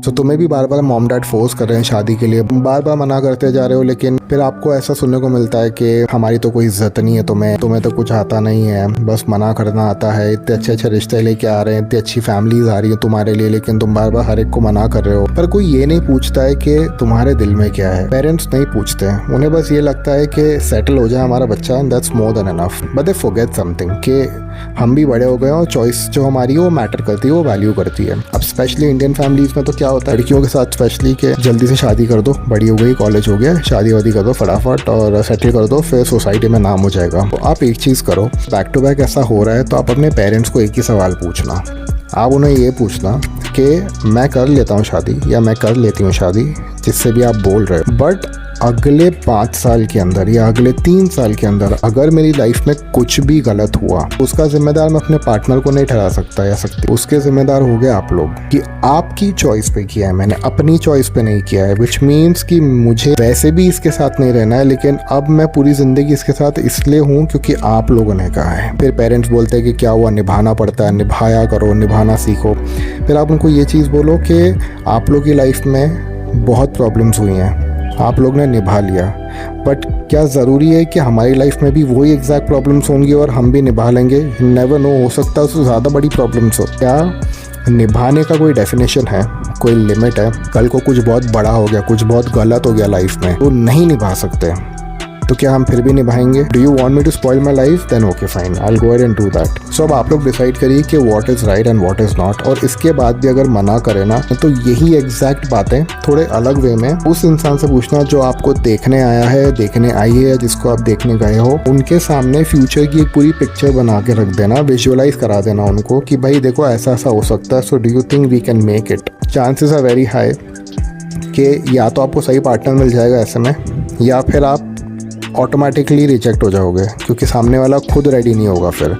तो तुम्हें भी बार बार मॉम डैड फोर्स कर रहे हैं शादी के लिए, बार बार मना करते जा रहे हो, लेकिन फिर आपको ऐसा सुनने को मिलता है कि हमारी तो कोई इज्जत नहीं है, तुम्हें तो कुछ आता नहीं है, बस मना करना आता है। इतने अच्छे अच्छे रिश्ते लेके आ रहे हैं, इतनी अच्छी फैमिलीज आ रही है तुम्हारे लिए, लेकिन तुम बार बार हर एक को मना कर रहे हो। पर कोई ये नहीं पूछता है कि तुम्हारे दिल में क्या है। पेरेंट्स नहीं पूछते हैं, उन्हें बस ये लगता है कि सेटल हो जाए हमारा बच्चा and that's more than enough. But they forget something कि हम भी बड़े हो गए और चॉइस जो हमारी है वो मैटर करती है, वो वैल्यू करती है। अब स्पेशली इंडियन फैमिलीज में तो क्या होता है लड़कियों के साथ स्पेशली कि जल्दी से शादी कर दो, बड़ी हो गई, कॉलेज हो गया, शादी वादी कर दो फटाफट और सेटल कर दो, फिर सोसाइटी में नाम हो जाएगा। तो आप एक चीज़ करो, बैक टू बैक ऐसा हो रहा है तो आप अपने पेरेंट्स को एक ही सवाल पूछना। आप उन्हें ये पूछना कि मैं कर लेता हूँ शादी या मैं कर लेती हूँ शादी, जिससे भी आप बोल रहे हो, बट अगले 5 साल के अंदर या अगले 3 साल के अंदर अगर मेरी लाइफ में कुछ भी गलत हुआ, उसका जिम्मेदार मैं अपने पार्टनर को नहीं ठहरा सकता या सकती, उसके जिम्मेदार हो गए आप लोग कि आपकी चॉइस पे किया है, मैंने अपनी चॉइस पे नहीं किया है। विच मीन्स कि मुझे वैसे भी इसके साथ नहीं रहना है, लेकिन अब मैं पूरी ज़िंदगी इसके साथ इसलिए हूँ क्योंकि आप लोगों ने कहा है। फिर पेरेंट्स बोलते हैं कि क्या हुआ, निभाना पड़ता है, निभाया करो, निभाना सीखो। फिर आप उनको ये चीज़ बोलो कि आप लोग की लाइफ में बहुत प्रॉब्लम्स हुई हैं, आप लोग ने निभा लिया, बट क्या ज़रूरी है कि हमारी लाइफ में भी वही एग्जैक्ट प्रॉब्लम्स होंगी और हम भी निभा लेंगे? नेवर नो, हो सकता है उससे ज़्यादा बड़ी प्रॉब्लम्स हो। क्या निभाने का कोई डेफिनेशन है, कोई लिमिट है? कल को कुछ बहुत बड़ा हो गया, कुछ बहुत गलत हो गया लाइफ में, तो नहीं निभा सकते, तो क्या हम फिर भी निभाएंगे? Do you want me to spoil my life? Then okay fine, I will go ahead and do that. So अब आप लोग डिसाइड करिए कि what is right and what is not. और इसके बाद भी अगर मना करे ना, तो यही एग्जैक्ट बातें थोड़े अलग वे में उस इंसान से पूछना जो आपको देखने आया है, देखने आई है, जिसको आप देखने गए हो, उनके सामने फ्यूचर की एक पूरी पिक्चर बना के रख देना, विजुअलाइज करा देना उनको कि भाई देखो ऐसा ऐसा हो सकता है, so do you think we can make it? Chances are very high कि या तो आपको सही पार्टनर मिल जाएगा ऐसे में, या फिर आप ऑटोमेटिकली रिजेक्ट हो जाओगे क्योंकि सामने वाला खुद रेडी नहीं होगा फिर।